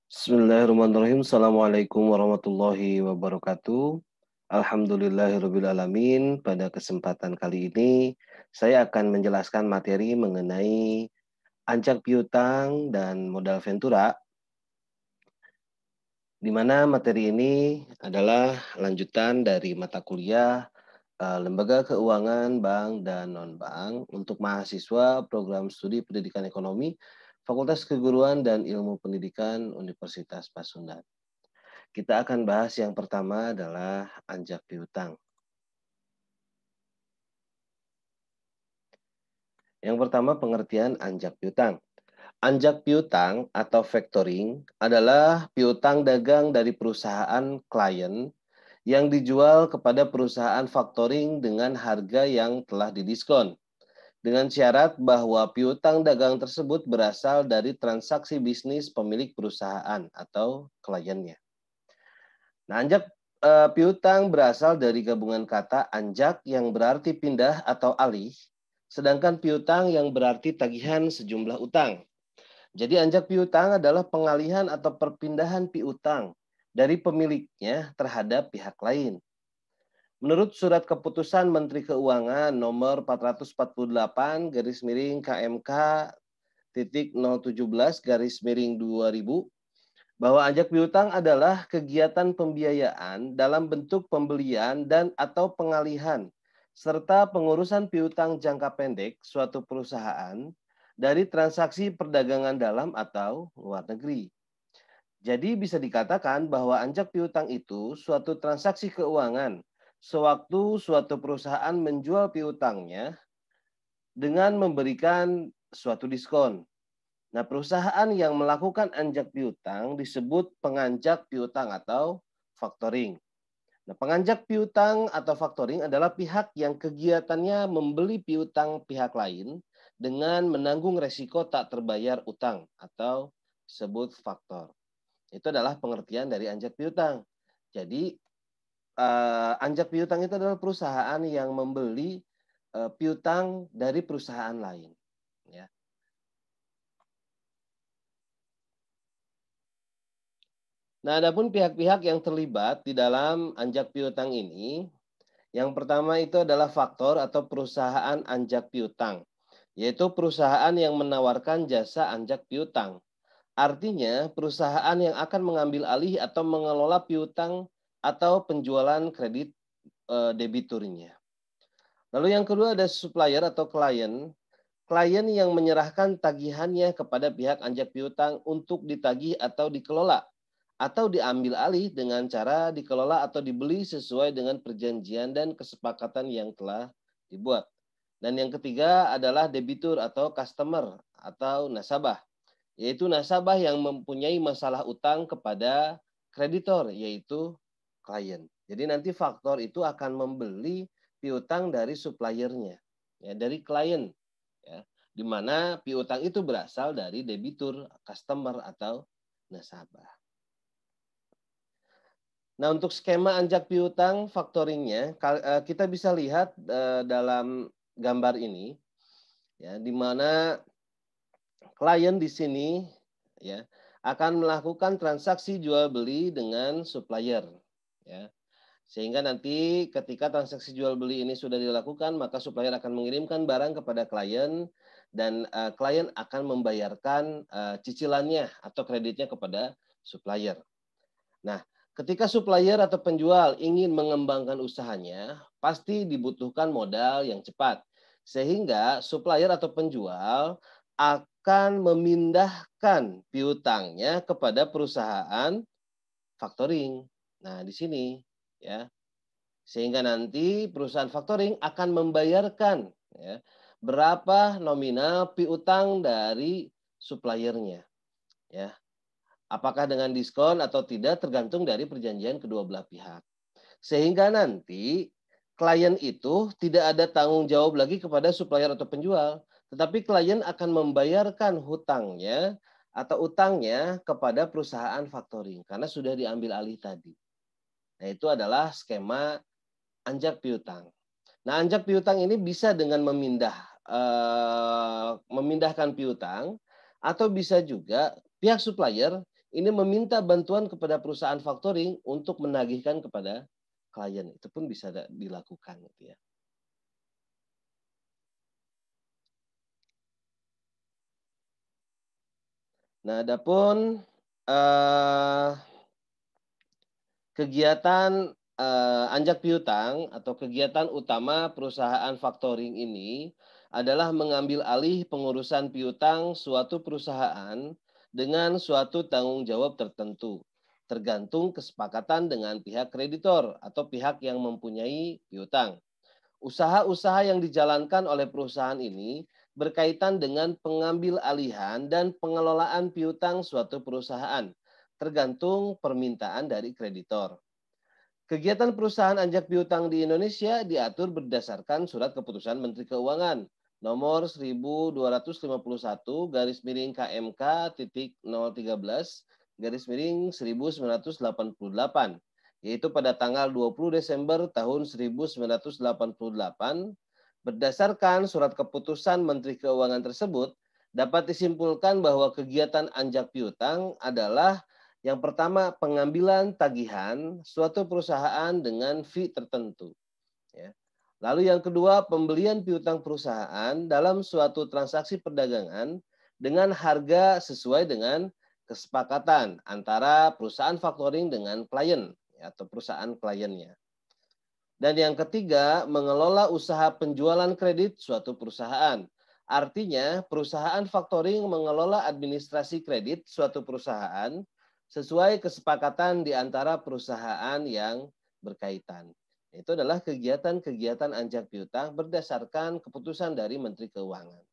Bismillahirrahmanirrahim. Assalamualaikum warahmatullahi wabarakatuh. Alhamdulillahirrabbilalamin. Pada kesempatan kali ini, saya akan menjelaskan materi mengenai anjak piutang dan modal ventura, di mana materi ini adalah lanjutan dari mata kuliah Lembaga Keuangan Bank dan Non-Bank untuk mahasiswa program studi Pendidikan Ekonomi, Fakultas Keguruan dan Ilmu Pendidikan Universitas Pasundan. Kita akan bahas yang pertama adalah anjak piutang. Yang pertama, pengertian anjak piutang. Anjak piutang atau factoring adalah piutang dagang dari perusahaan klien yang dijual kepada perusahaan factoring dengan harga yang telah didiskon, dengan syarat bahwa piutang dagang tersebut berasal dari transaksi bisnis pemilik perusahaan atau kliennya. Nah, anjak piutang berasal dari gabungan kata anjak yang berarti pindah atau alih, sedangkan piutang yang berarti tagihan sejumlah utang. Jadi anjak piutang adalah pengalihan atau perpindahan piutang dari pemiliknya terhadap pihak lain. Menurut surat keputusan Menteri Keuangan nomor 448 garis miring KMK titik 017 garis miring 2000, bahwa anjak piutang adalah kegiatan pembiayaan dalam bentuk pembelian dan atau pengalihan serta pengurusan piutang jangka pendek suatu perusahaan dari transaksi perdagangan dalam atau luar negeri. Jadi bisa dikatakan bahwa anjak piutang itu suatu transaksi keuangan sewaktu suatu perusahaan menjual piutangnya dengan memberikan suatu diskon. Nah, perusahaan yang melakukan anjak piutang disebut penganjak piutang atau factoring. Nah, penganjak piutang atau factoring adalah pihak yang kegiatannya membeli piutang pihak lain dengan menanggung resiko tak terbayar utang atau disebut faktor. Itu adalah pengertian dari anjak piutang. Jadi, anjak piutang itu adalah perusahaan yang membeli piutang dari perusahaan lain. Ya. Nah, adapun pihak-pihak yang terlibat di dalam anjak piutang ini, yang pertama itu adalah faktor atau perusahaan anjak piutang, yaitu perusahaan yang menawarkan jasa anjak piutang. Artinya, perusahaan yang akan mengambil alih atau mengelola piutang atau penjualan kredit debiturnya. Lalu yang kedua ada supplier atau klien. Klien yang menyerahkan tagihannya kepada pihak anjak piutang untuk ditagih atau dikelola atau diambil alih dengan cara dikelola atau dibeli sesuai dengan perjanjian dan kesepakatan yang telah dibuat. Dan yang ketiga adalah debitur atau customer atau nasabah, yaitu nasabah yang mempunyai masalah utang kepada kreditor, yaitu klien. Jadi nanti faktor itu akan membeli piutang dari suppliernya, ya, dari klien, ya, di mana piutang itu berasal dari debitur, customer atau nasabah. Nah, untuk skema anjak piutang factoringnya, kita bisa lihat dalam gambar ini, ya, di mana klien di sini, ya, akan melakukan transaksi jual beli dengan supplier, ya. Sehingga nanti ketika transaksi jual beli ini sudah dilakukan, maka supplier akan mengirimkan barang kepada klien dan klien akan membayarkan cicilannya atau kreditnya kepada supplier. Nah, ketika supplier atau penjual ingin mengembangkan usahanya, pasti dibutuhkan modal yang cepat. Sehingga supplier atau penjual akan memindahkan piutangnya kepada perusahaan factoring. Nah, di sini, ya. Sehingga nanti perusahaan factoring akan membayarkan, ya, berapa nominal piutang dari suppliernya, ya. Apakah dengan diskon atau tidak tergantung dari perjanjian kedua belah pihak. Sehingga nanti klien itu tidak ada tanggung jawab lagi kepada supplier atau penjual, tetapi klien akan membayarkan hutangnya atau utangnya kepada perusahaan factoring karena sudah diambil alih tadi. Nah, itu adalah skema anjak piutang. Nah, anjak piutang ini bisa dengan memindahkan piutang atau bisa juga pihak supplier ini meminta bantuan kepada perusahaan faktoring untuk menagihkan kepada klien. Itu pun bisa dilakukan gitu ya. Nah, adapun kegiatan anjak piutang atau kegiatan utama perusahaan faktoring ini adalah mengambil alih pengurusan piutang suatu perusahaan dengan suatu tanggung jawab tertentu, tergantung kesepakatan dengan pihak kreditor atau pihak yang mempunyai piutang. Usaha-usaha yang dijalankan oleh perusahaan ini berkaitan dengan pengambil alihan dan pengelolaan piutang suatu perusahaan, tergantung permintaan dari kreditor. Kegiatan perusahaan anjak piutang di Indonesia diatur berdasarkan Surat Keputusan Menteri Keuangan nomor 1251 garis miring KMK titik 013 garis miring 1988, yaitu pada tanggal 20 Desember tahun 1988. Berdasarkan surat keputusan Menteri Keuangan tersebut, dapat disimpulkan bahwa kegiatan anjak piutang adalah yang pertama, pengambilan tagihan suatu perusahaan dengan fee tertentu. Ya. Lalu yang kedua, pembelian piutang perusahaan dalam suatu transaksi perdagangan dengan harga sesuai dengan kesepakatan antara perusahaan faktoring dengan klien ya, atau perusahaan kliennya. Dan yang ketiga, mengelola usaha penjualan kredit suatu perusahaan. Artinya, perusahaan faktoring mengelola administrasi kredit suatu perusahaan sesuai kesepakatan di antara perusahaan yang berkaitan. Itu adalah kegiatan-kegiatan anjak piutang berdasarkan keputusan dari Menteri Keuangan.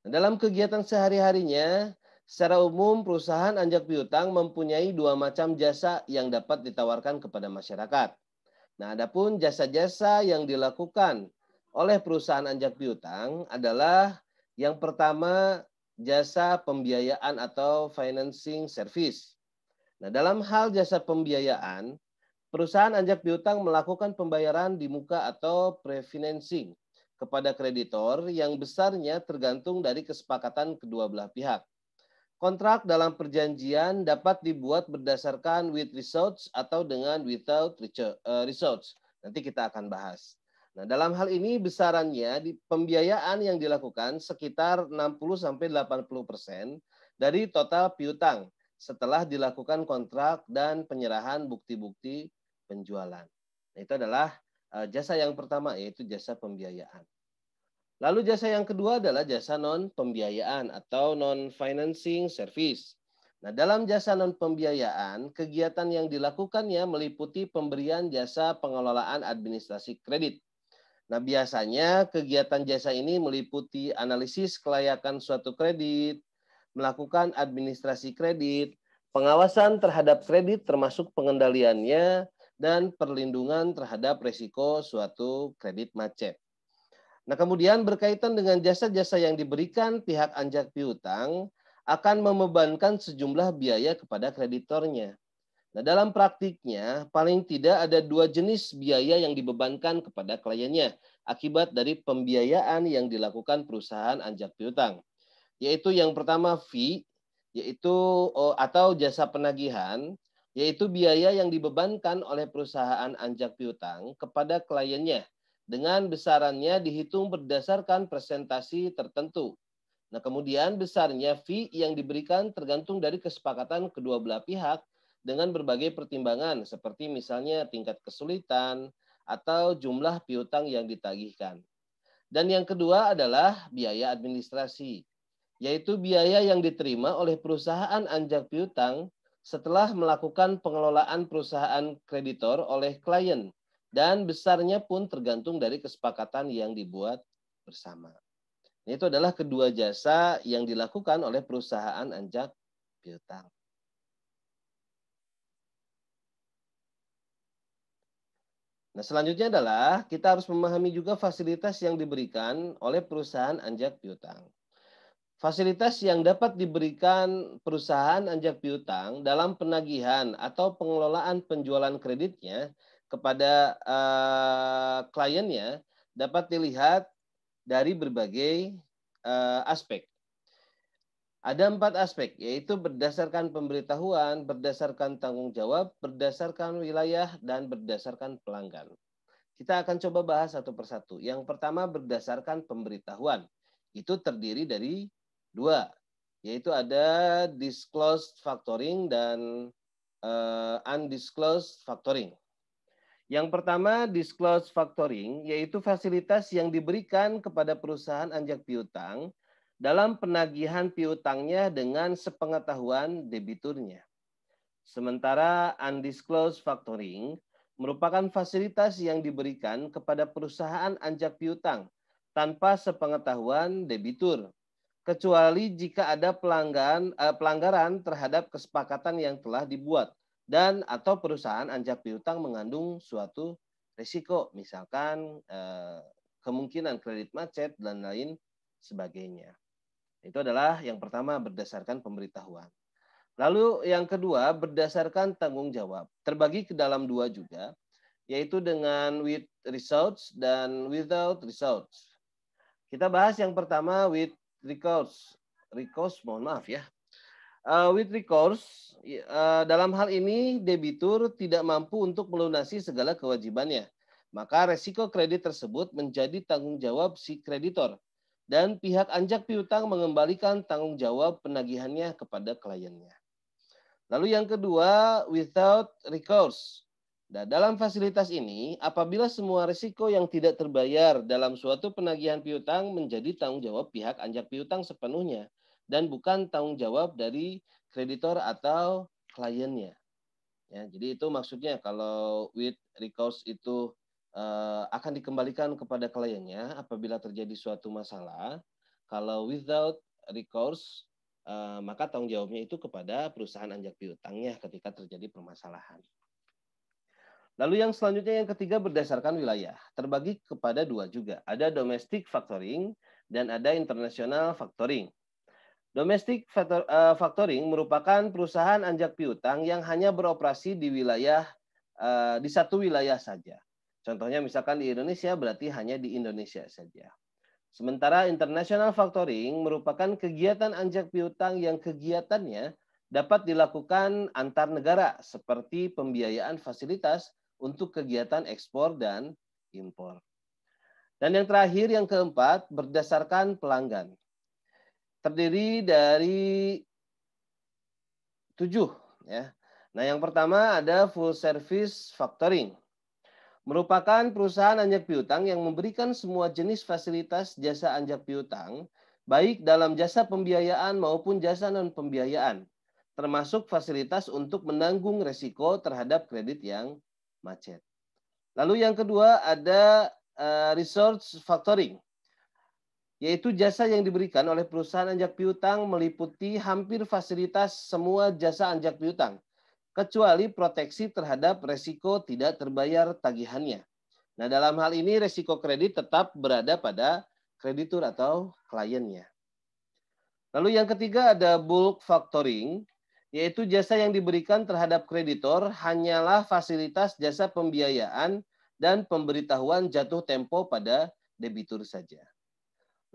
Dalam kegiatan sehari-harinya, secara umum perusahaan anjak piutang mempunyai dua macam jasa yang dapat ditawarkan kepada masyarakat. Nah, adapun jasa-jasa yang dilakukan oleh perusahaan anjak piutang adalah yang pertama, jasa pembiayaan atau financing service. Nah, dalam hal jasa pembiayaan, perusahaan anjak piutang melakukan pembayaran di muka atau pre-financing kepada kreditor yang besarnya tergantung dari kesepakatan kedua belah pihak. Kontrak dalam perjanjian dapat dibuat berdasarkan with results atau dengan without results. Nanti kita akan bahas. Nah, dalam hal ini besarannya di pembiayaan yang dilakukan sekitar 60-80% dari total piutang setelah dilakukan kontrak dan penyerahan bukti-bukti penjualan. Nah, itu adalah jasa yang pertama, yaitu jasa pembiayaan. Lalu jasa yang kedua adalah jasa non-pembiayaan atau non-financing service. Nah, dalam jasa non-pembiayaan, kegiatan yang dilakukannya meliputi pemberian jasa pengelolaan administrasi kredit. Nah, biasanya kegiatan jasa ini meliputi analisis kelayakan suatu kredit, melakukan administrasi kredit, pengawasan terhadap kredit termasuk pengendaliannya, dan perlindungan terhadap risiko suatu kredit macet. Nah, kemudian berkaitan dengan jasa-jasa yang diberikan pihak anjak piutang akan membebankan sejumlah biaya kepada kreditornya. Nah, dalam praktiknya paling tidak ada dua jenis biaya yang dibebankan kepada kliennya akibat dari pembiayaan yang dilakukan perusahaan anjak piutang. Yaitu yang pertama fee, yaitu atau jasa penagihan, yaitu biaya yang dibebankan oleh perusahaan anjak piutang kepada kliennya dengan besarannya dihitung berdasarkan presentasi tertentu. Nah, kemudian besarnya fee yang diberikan tergantung dari kesepakatan kedua belah pihak dengan berbagai pertimbangan seperti misalnya tingkat kesulitan atau jumlah piutang yang ditagihkan. Dan yang kedua adalah biaya administrasi, yaitu biaya yang diterima oleh perusahaan anjak piutang setelah melakukan pengelolaan perusahaan kreditor oleh klien. Dan besarnya pun tergantung dari kesepakatan yang dibuat bersama. Itu adalah kedua jasa yang dilakukan oleh perusahaan anjak piutang. Nah, selanjutnya adalah kita harus memahami juga fasilitas yang diberikan oleh perusahaan anjak piutang. Fasilitas yang dapat diberikan perusahaan anjak piutang dalam penagihan atau pengelolaan penjualan kreditnya kepada kliennya dapat dilihat dari berbagai aspek. Ada 4 aspek, yaitu berdasarkan pemberitahuan, berdasarkan tanggung jawab, berdasarkan wilayah, dan berdasarkan pelanggan. Kita akan coba bahas satu persatu. Yang pertama berdasarkan pemberitahuan. Itu terdiri dari 2, yaitu ada disclosed factoring dan undisclosed factoring. Yang pertama disclosed factoring, yaitu fasilitas yang diberikan kepada perusahaan anjak piutang dalam penagihan piutangnya dengan sepengetahuan debiturnya. Sementara undisclosed factoring merupakan fasilitas yang diberikan kepada perusahaan anjak piutang tanpa sepengetahuan debitur, kecuali jika ada pelanggaran terhadap kesepakatan yang telah dibuat dan atau perusahaan anjak piutang mengandung suatu risiko, misalkan kemungkinan kredit macet dan lain sebagainya. Itu adalah yang pertama berdasarkan pemberitahuan. Lalu yang kedua berdasarkan tanggung jawab. Terbagi ke dalam 2 juga, yaitu dengan with results dan without results. Kita bahas yang pertama with recourse. Mohon maaf ya. With recourse, dalam hal ini debitur tidak mampu untuk melunasi segala kewajibannya. Maka resiko kredit tersebut menjadi tanggung jawab si kreditor. Dan pihak anjak piutang mengembalikan tanggung jawab penagihannya kepada kliennya. Lalu yang kedua, without recourse. Nah, dalam fasilitas ini, apabila semua risiko yang tidak terbayar dalam suatu penagihan piutang menjadi tanggung jawab pihak anjak piutang sepenuhnya dan bukan tanggung jawab dari kreditor atau kliennya. Ya, jadi itu maksudnya kalau with recourse itu akan dikembalikan kepada kliennya apabila terjadi suatu masalah. Kalau without recourse, maka tanggung jawabnya itu kepada perusahaan anjak piutangnya ketika terjadi permasalahan. Lalu yang selanjutnya yang ketiga berdasarkan wilayah. Terbagi kepada 2 juga. Ada domestic factoring dan ada international factoring. Domestic factoring merupakan perusahaan anjak piutang yang hanya beroperasi di wilayah di satu wilayah saja. Contohnya misalkan di Indonesia berarti hanya di Indonesia saja. Sementara international factoring merupakan kegiatan anjak piutang yang kegiatannya dapat dilakukan antar negara seperti pembiayaan fasilitas untuk kegiatan ekspor dan impor. Dan yang terakhir yang keempat berdasarkan pelanggan. Terdiri dari 7 ya. Nah, yang pertama ada full service factoring. Merupakan perusahaan anjak piutang yang memberikan semua jenis fasilitas jasa anjak piutang, baik dalam jasa pembiayaan maupun jasa non-pembiayaan, termasuk fasilitas untuk menanggung resiko terhadap kredit yang macet. Lalu yang kedua ada resource factoring, yaitu jasa yang diberikan oleh perusahaan anjak piutang meliputi hampir fasilitas semua jasa anjak piutang, kecuali proteksi terhadap resiko tidak terbayar tagihannya. Nah, dalam hal ini resiko kredit tetap berada pada kreditur atau kliennya. Lalu yang ketiga ada bulk factoring, yaitu jasa yang diberikan terhadap kreditor hanyalah fasilitas jasa pembiayaan dan pemberitahuan jatuh tempo pada debitur saja.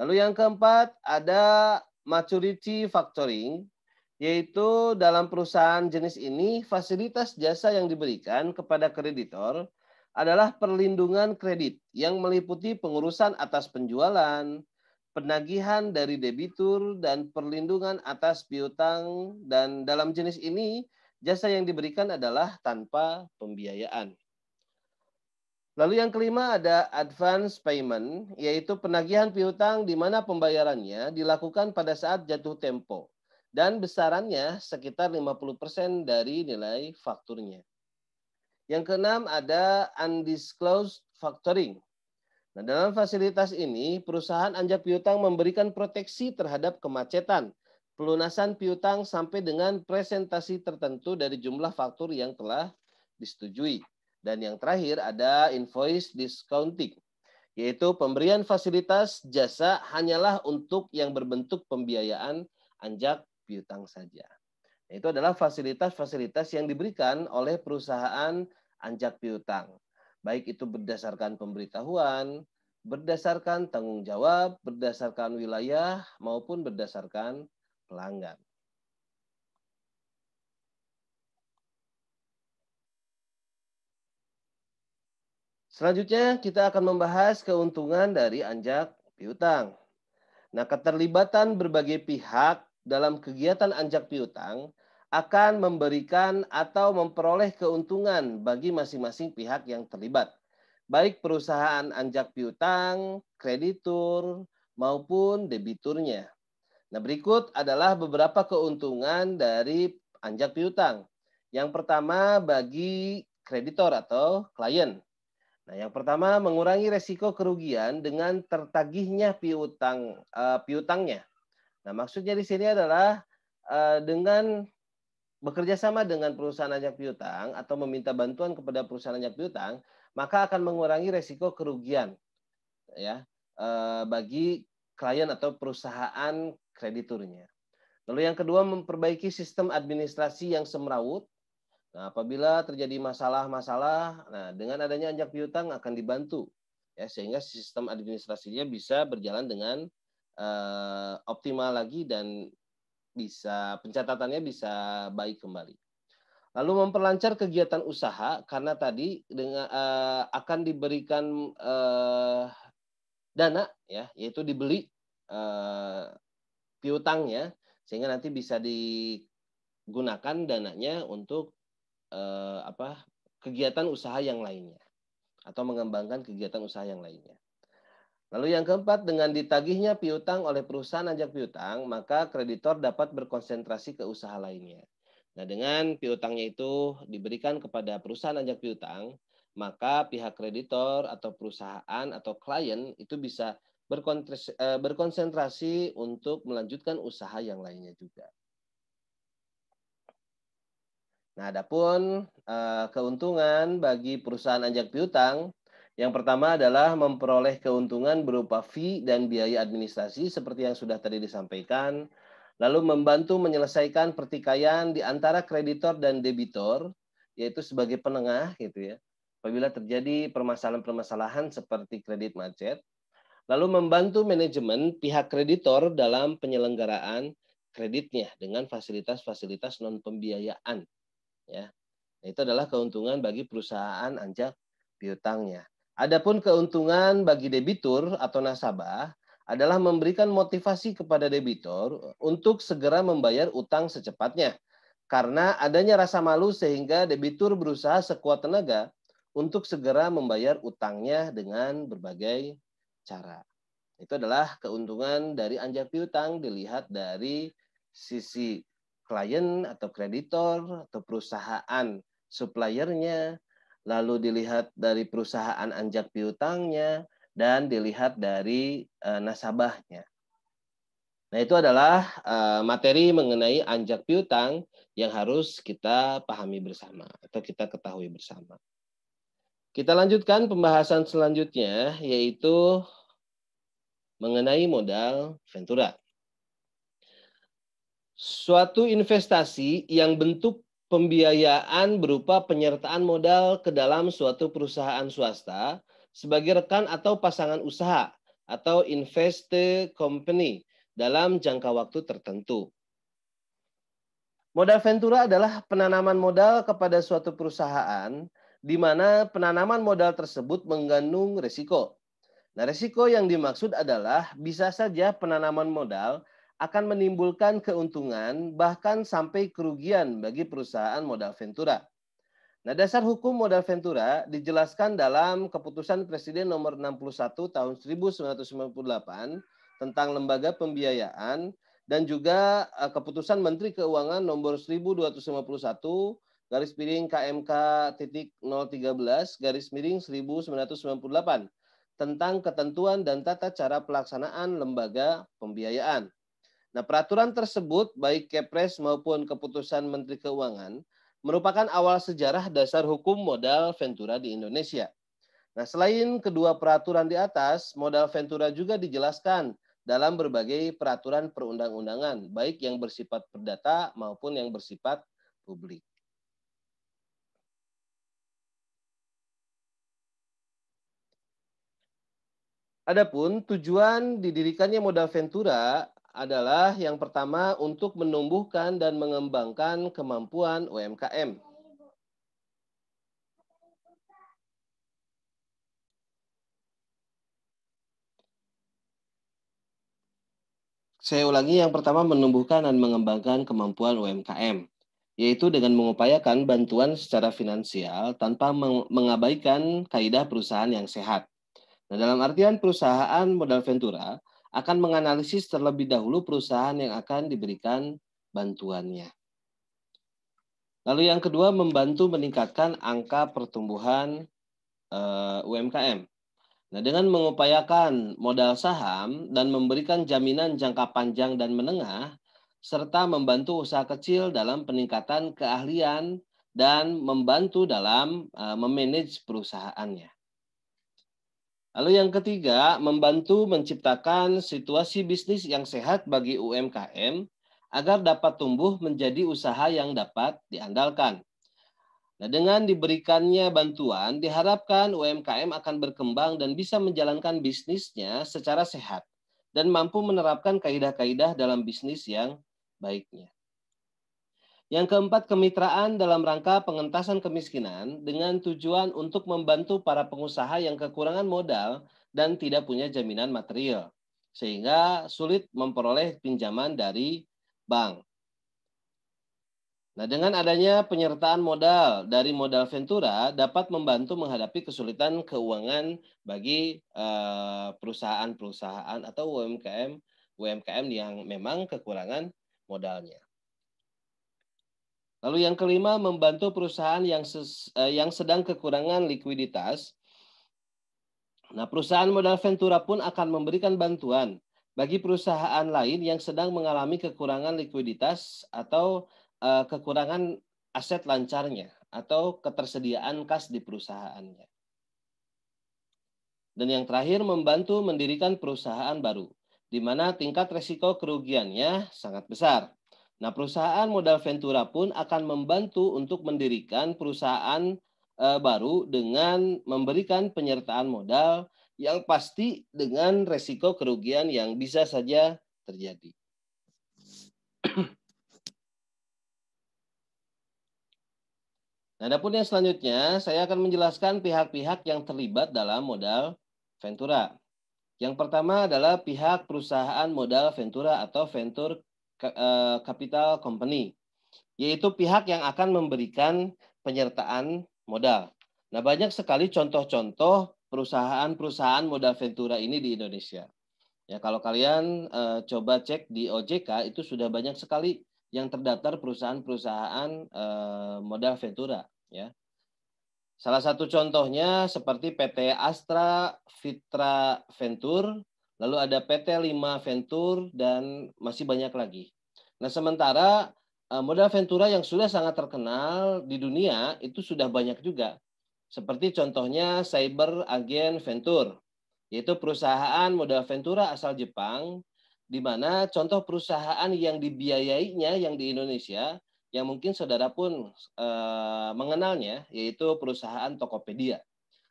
Lalu yang keempat ada maturity factoring, yaitu dalam perusahaan jenis ini fasilitas jasa yang diberikan kepada kreditor adalah perlindungan kredit yang meliputi pengurusan atas penjualan, penagihan dari debitur, dan perlindungan atas piutang. Dan dalam jenis ini jasa yang diberikan adalah tanpa pembiayaan. Lalu yang kelima ada advance payment, yaitu penagihan piutang di mana pembayarannya dilakukan pada saat jatuh tempo dan besarannya sekitar 50% dari nilai fakturnya. Yang keenam ada undisclosed factoring. Nah, dalam fasilitas ini perusahaan anjak piutang memberikan proteksi terhadap kemacetan, pelunasan piutang sampai dengan presentasi tertentu dari jumlah faktur yang telah disetujui. Dan yang terakhir ada invoice discounting, yaitu pemberian fasilitas jasa hanyalah untuk yang berbentuk pembiayaan anjak piutang saja. Itu adalah fasilitas-fasilitas yang diberikan oleh perusahaan anjak piutang. Baik itu berdasarkan pemberitahuan, berdasarkan tanggung jawab, berdasarkan wilayah, maupun berdasarkan pelanggan. Selanjutnya kita akan membahas keuntungan dari anjak piutang. Nah, keterlibatan berbagai pihak dalam kegiatan anjak piutang akan memberikan atau memperoleh keuntungan bagi masing-masing pihak yang terlibat, baik perusahaan anjak piutang, kreditur, maupun debiturnya. Nah, berikut adalah beberapa keuntungan dari anjak piutang. Yang pertama bagi kreditor atau klien. Nah, yang pertama mengurangi resiko kerugian dengan tertagihnya piutangnya. Nah, maksudnya di sini adalah dengan bekerja sama dengan perusahaan ajak piutang atau meminta bantuan kepada perusahaan ajak piutang, maka akan mengurangi resiko kerugian ya bagi klien atau perusahaan krediturnya. Lalu yang kedua memperbaiki sistem administrasi yang semrawut. Nah, apabila terjadi masalah-masalah, nah dengan adanya anjak piutang akan dibantu ya sehingga sistem administrasinya bisa berjalan dengan optimal lagi dan bisa pencatatannya bisa baik kembali. Lalu memperlancar kegiatan usaha karena tadi dengan akan diberikan dana ya yaitu dibeli piutangnya sehingga nanti bisa digunakan dananya untuk kegiatan usaha yang lainnya atau mengembangkan kegiatan usaha yang lainnya. Lalu yang keempat, dengan ditagihnya piutang oleh perusahaan anjak piutang, maka kreditor dapat berkonsentrasi ke usaha lainnya. Nah, dengan piutangnya itu diberikan kepada perusahaan anjak piutang, maka pihak kreditor atau perusahaan atau klien itu bisa berkonsentrasi untuk melanjutkan usaha yang lainnya juga. Nah, adapun keuntungan bagi perusahaan anjak piutang, yang pertama adalah memperoleh keuntungan berupa fee dan biaya administrasi seperti yang sudah tadi disampaikan, lalu membantu menyelesaikan pertikaian di antara kreditor dan debitor, yaitu sebagai penengah gitu ya. Apabila terjadi permasalahan-permasalahan seperti kredit macet, lalu membantu manajemen pihak kreditor dalam penyelenggaraan kreditnya dengan fasilitas-fasilitas non pembiayaan ya. Itu adalah keuntungan bagi perusahaan anjak piutangnya. Adapun keuntungan bagi debitur atau nasabah adalah memberikan motivasi kepada debitur untuk segera membayar utang secepatnya. Karena adanya rasa malu sehingga debitur berusaha sekuat tenaga untuk segera membayar utangnya dengan berbagai cara. Itu adalah keuntungan dari anjak piutang dilihat dari sisi klien atau kreditor atau perusahaan suppliernya, lalu dilihat dari perusahaan anjak piutangnya, dan dilihat dari nasabahnya. Nah, itu adalah materi mengenai anjak piutang yang harus kita pahami bersama atau kita ketahui bersama. Kita lanjutkan pembahasan selanjutnya, yaitu mengenai modal ventura. Suatu investasi yang bentuk pembiayaan berupa penyertaan modal ke dalam suatu perusahaan swasta sebagai rekan atau pasangan usaha atau investe company dalam jangka waktu tertentu. Modal ventura adalah penanaman modal kepada suatu perusahaan di mana penanaman modal tersebut mengandung risiko. Nah, risiko yang dimaksud adalah bisa saja penanaman modal akan menimbulkan keuntungan bahkan sampai kerugian bagi perusahaan modal ventura. Nah, dasar hukum modal ventura dijelaskan dalam Keputusan Presiden nomor 61 tahun 1998 tentang lembaga pembiayaan dan juga Keputusan Menteri Keuangan nomor 1251 garis miring KMK titik 013 garis miring 1998 tentang ketentuan dan tata cara pelaksanaan lembaga pembiayaan. Nah, peraturan tersebut baik Kepres maupun Keputusan Menteri Keuangan merupakan awal sejarah dasar hukum modal ventura di Indonesia. Nah, selain kedua peraturan di atas, modal ventura juga dijelaskan dalam berbagai peraturan perundang-undangan, baik yang bersifat perdata maupun yang bersifat publik. Adapun tujuan didirikannya modal ventura adalah yang pertama untuk menumbuhkan dan mengembangkan kemampuan UMKM. Saya ulangi, yang pertama menumbuhkan dan mengembangkan kemampuan UMKM, yaitu dengan mengupayakan bantuan secara finansial tanpa mengabaikan kaidah perusahaan yang sehat. Nah, dalam artian perusahaan modal ventura akan menganalisis terlebih dahulu perusahaan yang akan diberikan bantuannya. Lalu yang kedua, membantu meningkatkan angka pertumbuhan UMKM. Nah, dengan mengupayakan modal saham dan memberikan jaminan jangka panjang dan menengah, serta membantu usaha kecil dalam peningkatan keahlian dan membantu dalam memanage perusahaannya. Lalu yang ketiga, membantu menciptakan situasi bisnis yang sehat bagi UMKM agar dapat tumbuh menjadi usaha yang dapat diandalkan. Nah, dengan diberikannya bantuan, diharapkan UMKM akan berkembang dan bisa menjalankan bisnisnya secara sehat dan mampu menerapkan kaidah-kaidah dalam bisnis yang baiknya. Yang keempat, kemitraan dalam rangka pengentasan kemiskinan dengan tujuan untuk membantu para pengusaha yang kekurangan modal dan tidak punya jaminan material, sehingga sulit memperoleh pinjaman dari bank. Nah, dengan adanya penyertaan modal dari modal ventura dapat membantu menghadapi kesulitan keuangan bagi perusahaan-perusahaan atau UMKM yang memang kekurangan modalnya. Lalu yang kelima, membantu perusahaan yang sedang kekurangan likuiditas. Nah, perusahaan modal ventura pun akan memberikan bantuan bagi perusahaan lain yang sedang mengalami kekurangan likuiditas atau kekurangan aset lancarnya atau ketersediaan kas di perusahaannya. Dan yang terakhir, membantu mendirikan perusahaan baru, di mana tingkat resiko kerugiannya sangat besar. Nah, perusahaan modal ventura pun akan membantu untuk mendirikan perusahaan baru dengan memberikan penyertaan modal yang pasti dengan resiko kerugian yang bisa saja terjadi. Nah, adapun yang selanjutnya, saya akan menjelaskan pihak-pihak yang terlibat dalam modal ventura. Yang pertama adalah pihak perusahaan modal ventura atau venture capital company, yaitu pihak yang akan memberikan penyertaan modal. Nah, banyak sekali contoh-contoh perusahaan-perusahaan modal ventura ini di Indonesia. Ya, kalau kalian coba cek di OJK, itu sudah banyak sekali yang terdaftar perusahaan-perusahaan modal ventura, ya. Salah satu contohnya seperti PT Astra Fitra Venture, lalu ada PT Lima Venture, dan masih banyak lagi. Nah, sementara modal ventura yang sudah sangat terkenal di dunia itu sudah banyak juga. Seperti contohnya Cyber Agent Venture, yaitu perusahaan modal ventura asal Jepang, di mana contoh perusahaan yang dibiayainya yang di Indonesia yang mungkin saudara pun mengenalnya, yaitu perusahaan Tokopedia.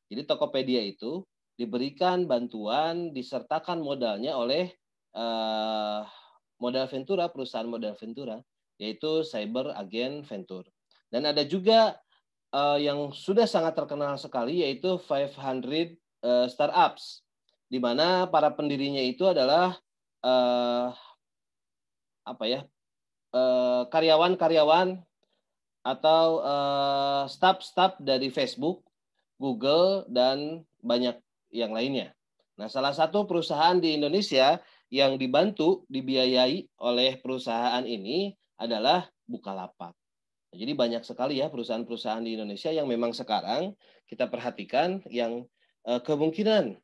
Jadi Tokopedia itu diberikan bantuan, disertakan modalnya oleh modal ventura, perusahaan modal ventura, yaitu Cyber Agent Venture. Dan ada juga yang sudah sangat terkenal sekali, yaitu 500 Startups, di mana para pendirinya itu adalah karyawan-karyawan atau staf-staf dari Facebook, Google, dan banyak yang lainnya. Nah, salah satu perusahaan di Indonesia yang dibantu, dibiayai oleh perusahaan ini adalah Bukalapak. Jadi banyak sekali ya perusahaan-perusahaan di Indonesia yang memang sekarang kita perhatikan yang kemungkinan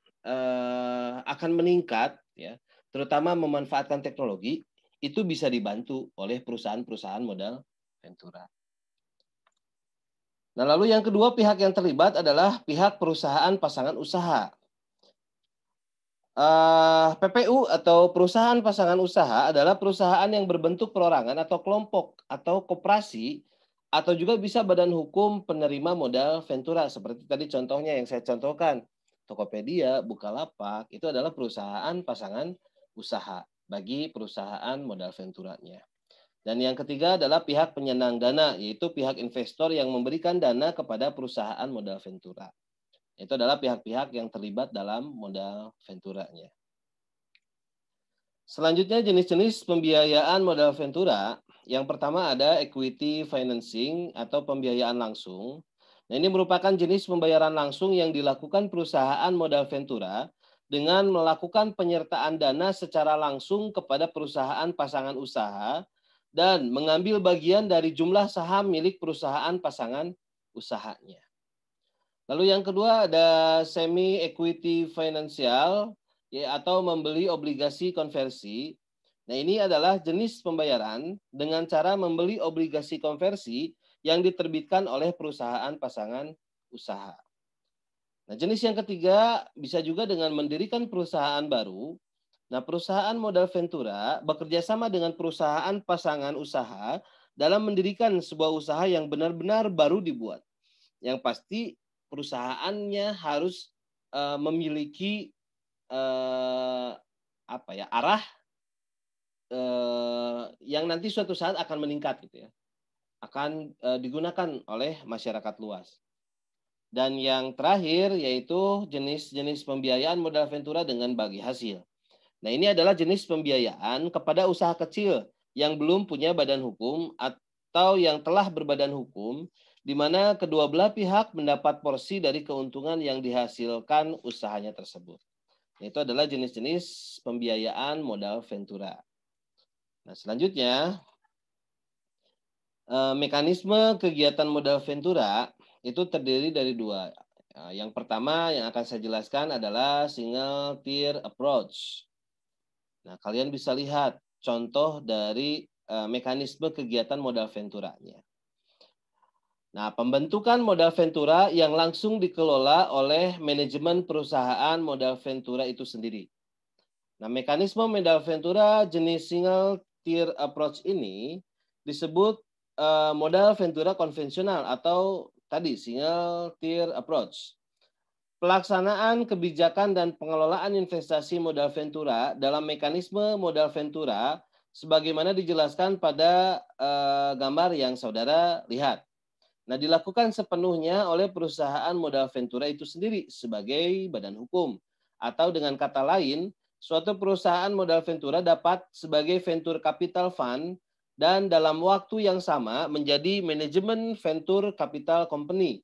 akan meningkat, ya, terutama memanfaatkan teknologi, itu bisa dibantu oleh perusahaan-perusahaan modal ventura. Nah, lalu yang kedua, pihak yang terlibat adalah pihak perusahaan pasangan usaha. PPU atau perusahaan pasangan usaha adalah perusahaan yang berbentuk perorangan atau kelompok atau koperasi, atau juga bisa badan hukum penerima modal ventura seperti tadi contohnya yang saya contohkan. Tokopedia, Bukalapak, itu adalah perusahaan pasangan usaha bagi perusahaan modal venturanya. Dan yang ketiga adalah pihak penyandang dana, yaitu pihak investor yang memberikan dana kepada perusahaan modal ventura. Itu adalah pihak-pihak yang terlibat dalam modal venturanya. Selanjutnya jenis-jenis pembiayaan modal ventura. Yang pertama ada equity financing atau pembiayaan langsung. Nah, ini merupakan jenis pembayaran langsung yang dilakukan perusahaan modal ventura dengan melakukan penyertaan dana secara langsung kepada perusahaan pasangan usaha dan mengambil bagian dari jumlah saham milik perusahaan pasangan usahanya. Lalu yang kedua ada semi equity financial ya, atau membeli obligasi konversi. Nah, ini adalah jenis pembayaran dengan cara membeli obligasi konversi yang diterbitkan oleh perusahaan pasangan usaha. Nah, jenis yang ketiga bisa juga dengan mendirikan perusahaan baru. Nah, perusahaan modal ventura bekerja sama dengan perusahaan pasangan usaha dalam mendirikan sebuah usaha yang benar-benar baru dibuat. Yang pasti perusahaannya harus memiliki arah yang nanti suatu saat akan meningkat gitu ya, akan digunakan oleh masyarakat luas. Dan yang terakhir yaitu jenis-jenis pembiayaan modal ventura dengan bagi hasil. Nah, ini adalah jenis pembiayaan kepada usaha kecil yang belum punya badan hukum atau yang telah berbadan hukum, di mana kedua belah pihak mendapat porsi dari keuntungan yang dihasilkan usahanya tersebut. Itu adalah jenis-jenis pembiayaan modal ventura. Nah, selanjutnya, mekanisme kegiatan modal ventura itu terdiri dari dua. Yang pertama yang akan saya jelaskan adalah single tier approach. Nah, kalian bisa lihat contoh dari mekanisme kegiatan modal venturanya. Nah, pembentukan modal ventura yang langsung dikelola oleh manajemen perusahaan modal ventura itu sendiri. Nah, mekanisme modal ventura jenis single tier approach ini disebut modal ventura konvensional atau tadi single tier approach. Pelaksanaan kebijakan dan pengelolaan investasi modal ventura dalam mekanisme modal ventura sebagaimana dijelaskan pada gambar yang saudara lihat. Nah, dilakukan sepenuhnya oleh perusahaan modal ventura itu sendiri sebagai badan hukum. Atau dengan kata lain, suatu perusahaan modal ventura dapat sebagai venture capital fund dan dalam waktu yang sama menjadi manajemen venture capital company.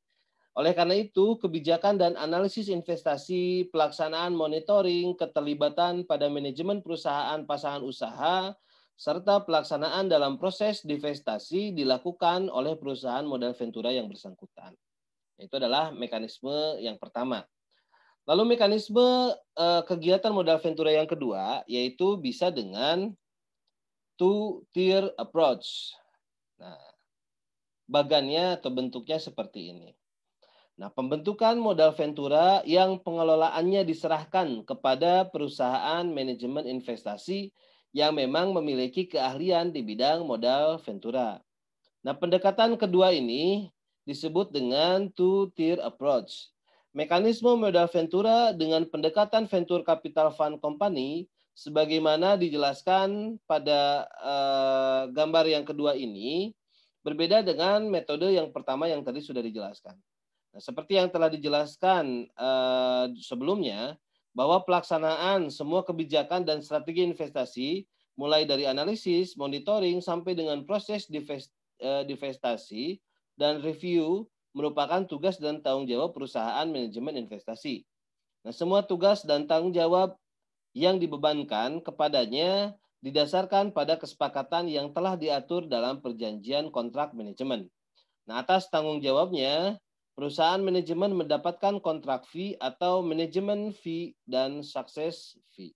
Oleh karena itu, kebijakan dan analisis investasi, pelaksanaan monitoring, keterlibatan pada manajemen perusahaan pasangan usaha, serta pelaksanaan dalam proses divestasi dilakukan oleh perusahaan modal ventura yang bersangkutan. Itu adalah mekanisme yang pertama. Lalu mekanisme kegiatan modal ventura yang kedua, yaitu bisa dengan two-tier approach. Nah, bagannya atau bentuknya seperti ini. Nah, pembentukan modal ventura yang pengelolaannya diserahkan kepada perusahaan manajemen investasi yang memang memiliki keahlian di bidang modal ventura. Nah, pendekatan kedua ini disebut dengan two-tier approach. Mekanisme modal ventura dengan pendekatan venture capital fund company sebagaimana dijelaskan pada gambar yang kedua ini berbeda dengan metode yang pertama yang tadi sudah dijelaskan. Nah, seperti yang telah dijelaskan sebelumnya, bahwa pelaksanaan semua kebijakan dan strategi investasi, mulai dari analisis, monitoring, sampai dengan proses divestasi dan review, merupakan tugas dan tanggung jawab perusahaan manajemen investasi. Nah, semua tugas dan tanggung jawab yang dibebankan kepadanya didasarkan pada kesepakatan yang telah diatur dalam perjanjian kontrak manajemen. Nah, atas tanggung jawabnya, perusahaan manajemen mendapatkan kontrak fee atau manajemen fee dan success fee.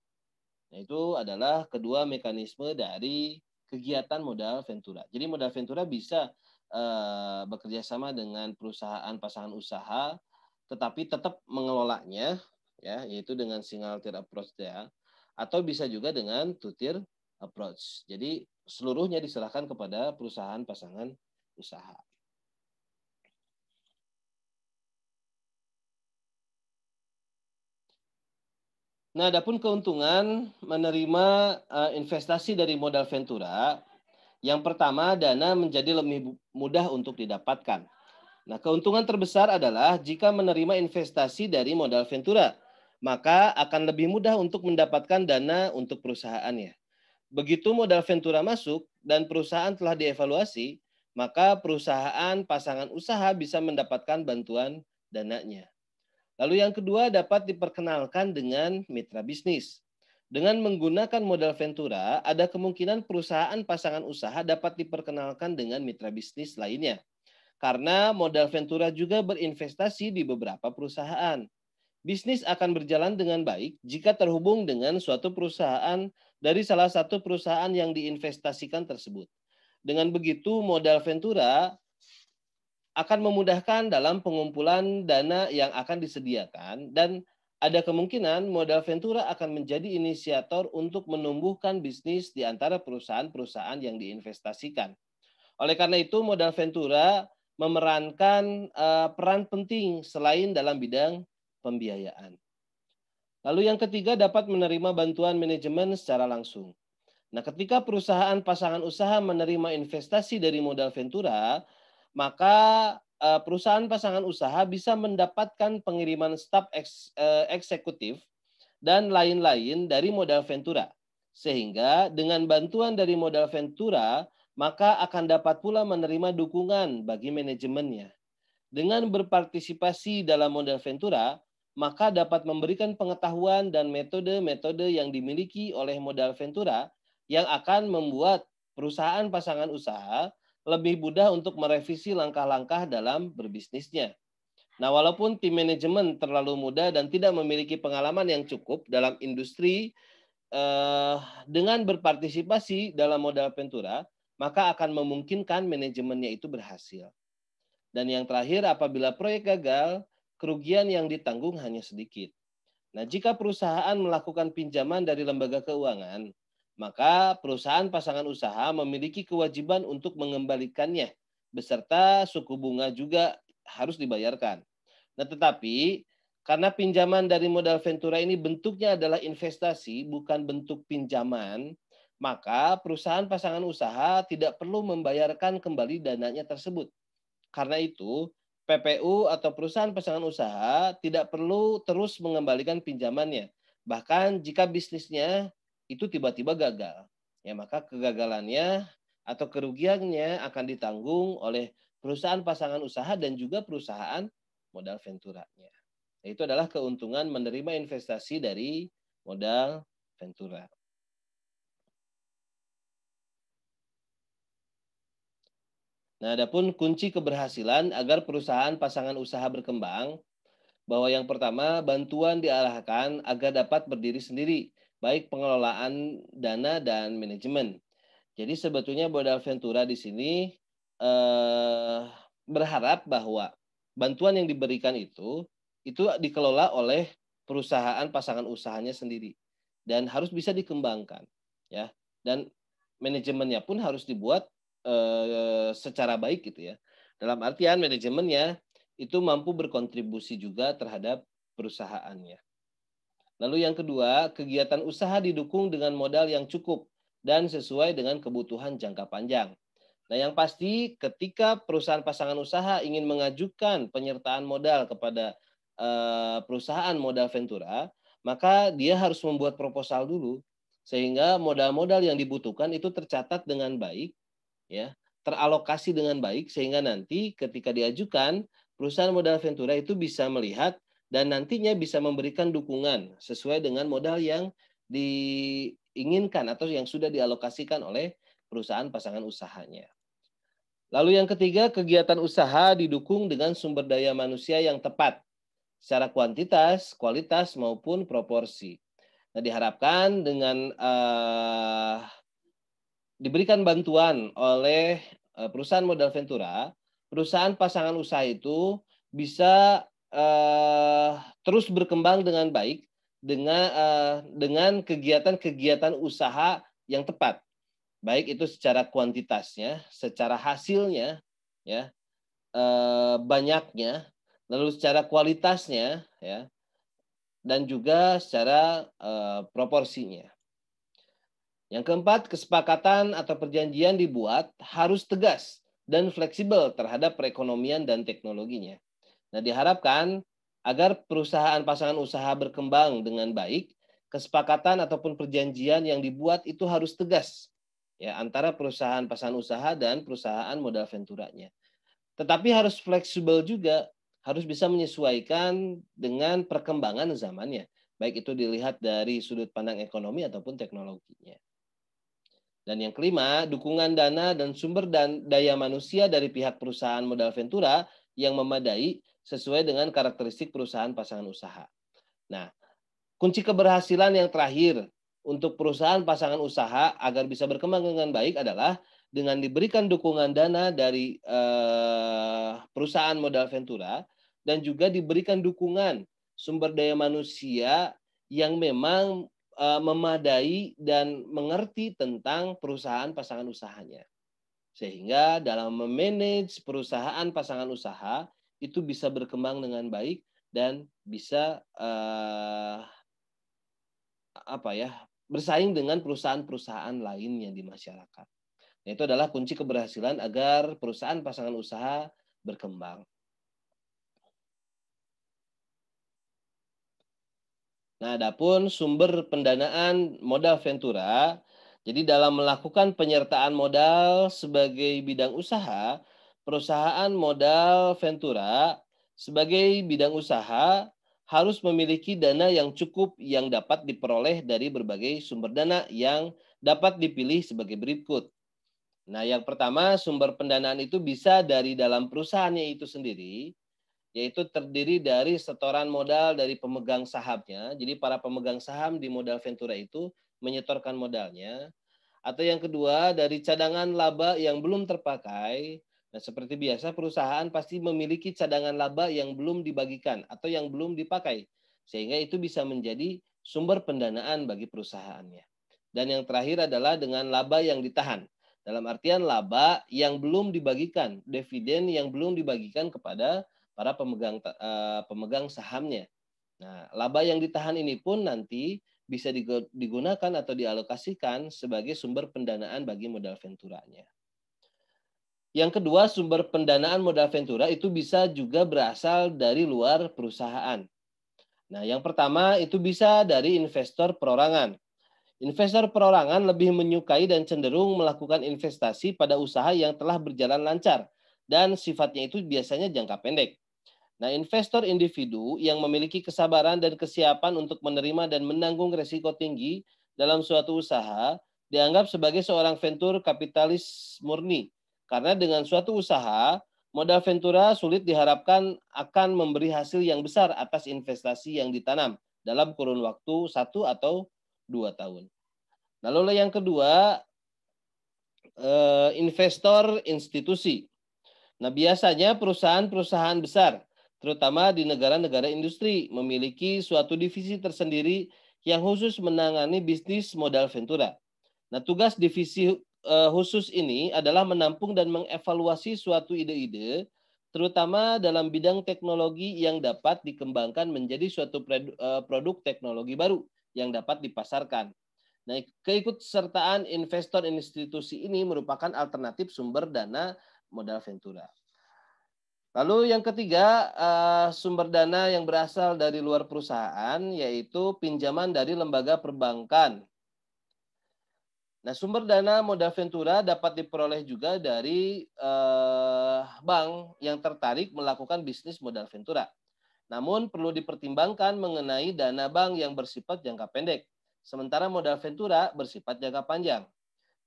Nah, itu adalah kedua mekanisme dari kegiatan modal ventura. Jadi modal ventura bisa bekerja sama dengan perusahaan pasangan usaha, tetapi tetap mengelolanya, ya, yaitu dengan single tier approach ya, atau bisa juga dengan two tier approach. Jadi seluruhnya diserahkan kepada perusahaan pasangan usaha. Nah, adapun keuntungan menerima investasi dari modal ventura, yang pertama dana menjadi lebih mudah untuk didapatkan. Nah, keuntungan terbesar adalah jika menerima investasi dari modal ventura, maka akan lebih mudah untuk mendapatkan dana untuk perusahaannya. Begitu modal ventura masuk dan perusahaan telah dievaluasi, maka perusahaan pasangan usaha bisa mendapatkan bantuan dananya. Lalu yang kedua dapat diperkenalkan dengan mitra bisnis. Dengan menggunakan modal ventura, ada kemungkinan perusahaan pasangan usaha dapat diperkenalkan dengan mitra bisnis lainnya. Karena modal ventura juga berinvestasi di beberapa perusahaan. Bisnis akan berjalan dengan baik jika terhubung dengan suatu perusahaan dari salah satu perusahaan yang diinvestasikan tersebut. Dengan begitu, modal ventura akan memudahkan dalam pengumpulan dana yang akan disediakan dan ada kemungkinan modal ventura akan menjadi inisiator untuk menumbuhkan bisnis di antara perusahaan-perusahaan yang diinvestasikan. Oleh karena itu, modal ventura memerankan peran penting selain dalam bidang pembiayaan. Lalu yang ketiga dapat menerima bantuan manajemen secara langsung. Nah, ketika perusahaan pasangan usaha menerima investasi dari modal ventura, maka perusahaan pasangan usaha bisa mendapatkan pengiriman staf eksekutif dan lain-lain dari modal ventura. Sehingga dengan bantuan dari modal ventura, maka akan dapat pula menerima dukungan bagi manajemennya. Dengan berpartisipasi dalam modal ventura, maka dapat memberikan pengetahuan dan metode-metode yang dimiliki oleh modal ventura yang akan membuat perusahaan pasangan usaha lebih mudah untuk merevisi langkah-langkah dalam berbisnisnya. Nah, walaupun tim manajemen terlalu muda dan tidak memiliki pengalaman yang cukup dalam industri, dengan berpartisipasi dalam modal ventura, maka akan memungkinkan manajemennya itu berhasil. Dan yang terakhir, apabila proyek gagal, kerugian yang ditanggung hanya sedikit. Nah, jika perusahaan melakukan pinjaman dari lembaga keuangan, maka perusahaan pasangan usaha memiliki kewajiban untuk mengembalikannya, beserta suku bunga juga harus dibayarkan. Nah, tetapi karena pinjaman dari modal ventura ini bentuknya adalah investasi, bukan bentuk pinjaman, maka perusahaan pasangan usaha tidak perlu membayarkan kembali dananya tersebut. Karena itu, PPU atau perusahaan pasangan usaha tidak perlu terus mengembalikan pinjamannya. Bahkan jika bisnisnya itu tiba-tiba gagal, ya maka kegagalannya atau kerugiannya akan ditanggung oleh perusahaan pasangan usaha dan juga perusahaan modal venturanya. Itu adalah keuntungan menerima investasi dari modal ventura. Nah, adapun kunci keberhasilan agar perusahaan pasangan usaha berkembang, bahwa yang pertama, bantuan diarahkan agar dapat berdiri sendiri, baik pengelolaan dana dan manajemen. Jadi sebetulnya modal ventura di sini eh, berharap bahwa bantuan yang diberikan itu dikelola oleh perusahaan pasangan usahanya sendiri dan harus bisa dikembangkan, ya. Dan manajemennya pun harus dibuat secara baik gitu ya. Dalam artian manajemennya itu mampu berkontribusi juga terhadap perusahaannya. Lalu yang kedua, kegiatan usaha didukung dengan modal yang cukup dan sesuai dengan kebutuhan jangka panjang. Nah, yang pasti ketika perusahaan pasangan usaha ingin mengajukan penyertaan modal kepada perusahaan modal ventura, maka dia harus membuat proposal dulu sehingga modal-modal yang dibutuhkan itu tercatat dengan baik, ya, teralokasi dengan baik sehingga nanti ketika diajukan perusahaan modal ventura itu bisa melihat dan nantinya bisa memberikan dukungan sesuai dengan modal yang diinginkan atau yang sudah dialokasikan oleh perusahaan pasangan usahanya. Lalu yang ketiga, kegiatan usaha didukung dengan sumber daya manusia yang tepat secara kuantitas, kualitas maupun proporsi. Nah, diharapkan dengan diberikan bantuan oleh perusahaan modal ventura, perusahaan pasangan usaha itu bisa terus berkembang dengan baik dengan kegiatan-kegiatan usaha yang tepat, baik itu secara kuantitasnya, secara hasilnya, ya, banyaknya, lalu secara kualitasnya, ya, dan juga secara proporsinya. Yang keempat, kesepakatan atau perjanjian dibuat harus tegas dan fleksibel terhadap perekonomian dan teknologinya. Nah, diharapkan agar perusahaan pasangan usaha berkembang dengan baik, kesepakatan ataupun perjanjian yang dibuat itu harus tegas ya antara perusahaan pasangan usaha dan perusahaan modal venturanya. Tetapi harus fleksibel juga, harus bisa menyesuaikan dengan perkembangan zamannya, baik itu dilihat dari sudut pandang ekonomi ataupun teknologinya. Dan yang kelima, dukungan dana dan sumber daya manusia dari pihak perusahaan modal ventura yang memadai sesuai dengan karakteristik perusahaan pasangan usaha. Nah, kunci keberhasilan yang terakhir untuk perusahaan pasangan usaha agar bisa berkembang dengan baik adalah dengan diberikan dukungan dana dari perusahaan modal ventura dan juga diberikan dukungan sumber daya manusia yang memang memadai dan mengerti tentang perusahaan pasangan usahanya. Sehingga dalam memanage perusahaan pasangan usaha itu bisa berkembang dengan baik dan bisa bersaing dengan perusahaan-perusahaan lainnya di masyarakat. Nah, itu adalah kunci keberhasilan agar perusahaan pasangan usaha berkembang. Nah, adapun sumber pendanaan modal ventura, jadi dalam melakukan penyertaan modal sebagai bidang usaha, perusahaan modal ventura sebagai bidang usaha harus memiliki dana yang cukup yang dapat diperoleh dari berbagai sumber dana yang dapat dipilih sebagai berikut. Nah, yang pertama sumber pendanaan itu bisa dari dalam perusahaannya itu sendiri, yaitu terdiri dari setoran modal dari pemegang sahamnya. Jadi para pemegang saham di modal ventura itu menyetorkan modalnya. Atau yang kedua dari cadangan laba yang belum terpakai. Nah, seperti biasa perusahaan pasti memiliki cadangan laba yang belum dibagikan atau yang belum dipakai. Sehingga itu bisa menjadi sumber pendanaan bagi perusahaannya. Dan yang terakhir adalah dengan laba yang ditahan. Dalam artian laba yang belum dibagikan, dividen yang belum dibagikan kepada para pemegang sahamnya. Nah, laba yang ditahan ini pun nanti bisa digunakan atau dialokasikan sebagai sumber pendanaan bagi modal venturanya. Yang kedua, sumber pendanaan modal ventura itu bisa juga berasal dari luar perusahaan. Nah, yang pertama itu bisa dari investor perorangan. Investor perorangan lebih menyukai dan cenderung melakukan investasi pada usaha yang telah berjalan lancar dan sifatnya itu biasanya jangka pendek. Nah, investor individu yang memiliki kesabaran dan kesiapan untuk menerima dan menanggung risiko tinggi dalam suatu usaha dianggap sebagai seorang venture kapitalis murni. Karena dengan suatu usaha, modal ventura sulit diharapkan akan memberi hasil yang besar atas investasi yang ditanam dalam kurun waktu 1 atau 2 tahun. Lalu yang kedua, investor institusi. Nah, biasanya perusahaan-perusahaan besar terutama di negara-negara industri, memiliki suatu divisi tersendiri yang khusus menangani bisnis modal ventura. Nah, tugas divisi khusus ini adalah menampung dan mengevaluasi suatu ide-ide, terutama dalam bidang teknologi yang dapat dikembangkan menjadi suatu produk teknologi baru yang dapat dipasarkan. Nah, keikutsertaan investor institusi ini merupakan alternatif sumber dana modal ventura. Lalu yang ketiga, sumber dana yang berasal dari luar perusahaan, yaitu pinjaman dari lembaga perbankan. Nah, sumber dana modal ventura dapat diperoleh juga dari bank yang tertarik melakukan bisnis modal ventura. Namun perlu dipertimbangkan mengenai dana bank yang bersifat jangka pendek, sementara modal ventura bersifat jangka panjang.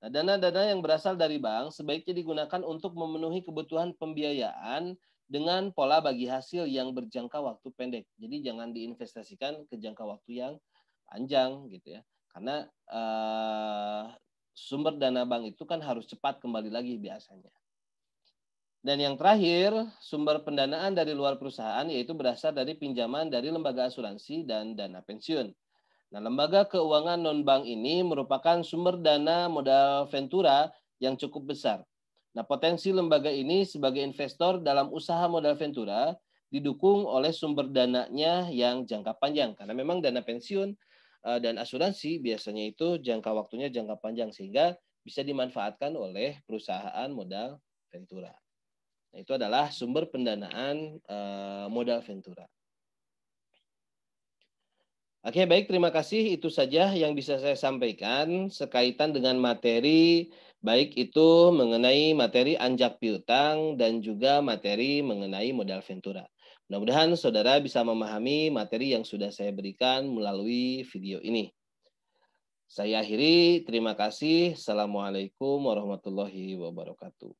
Nah, dana-dana yang berasal dari bank sebaiknya digunakan untuk memenuhi kebutuhan pembiayaan dengan pola bagi hasil yang berjangka waktu pendek. Jadi jangan diinvestasikan ke jangka waktu yang panjang gitu ya. Karena sumber dana bank itu kan harus cepat kembali lagi biasanya. Dan yang terakhir, sumber pendanaan dari luar perusahaan yaitu berasal dari pinjaman dari lembaga asuransi dan dana pensiun. Nah, lembaga keuangan non-bank ini merupakan sumber dana modal ventura yang cukup besar. Nah, potensi lembaga ini sebagai investor dalam usaha modal ventura didukung oleh sumber dananya yang jangka panjang. Karena memang dana pensiun dan asuransi biasanya itu jangka waktunya jangka panjang sehingga bisa dimanfaatkan oleh perusahaan modal ventura. Nah, itu adalah sumber pendanaan modal ventura. Oke, baik, terima kasih. Itu saja yang bisa saya sampaikan sekaitan dengan materi, baik itu mengenai materi anjak piutang dan juga materi mengenai modal ventura. Mudah-mudahan saudara bisa memahami materi yang sudah saya berikan melalui video ini. Saya akhiri, terima kasih. Assalamualaikum warahmatullahi wabarakatuh.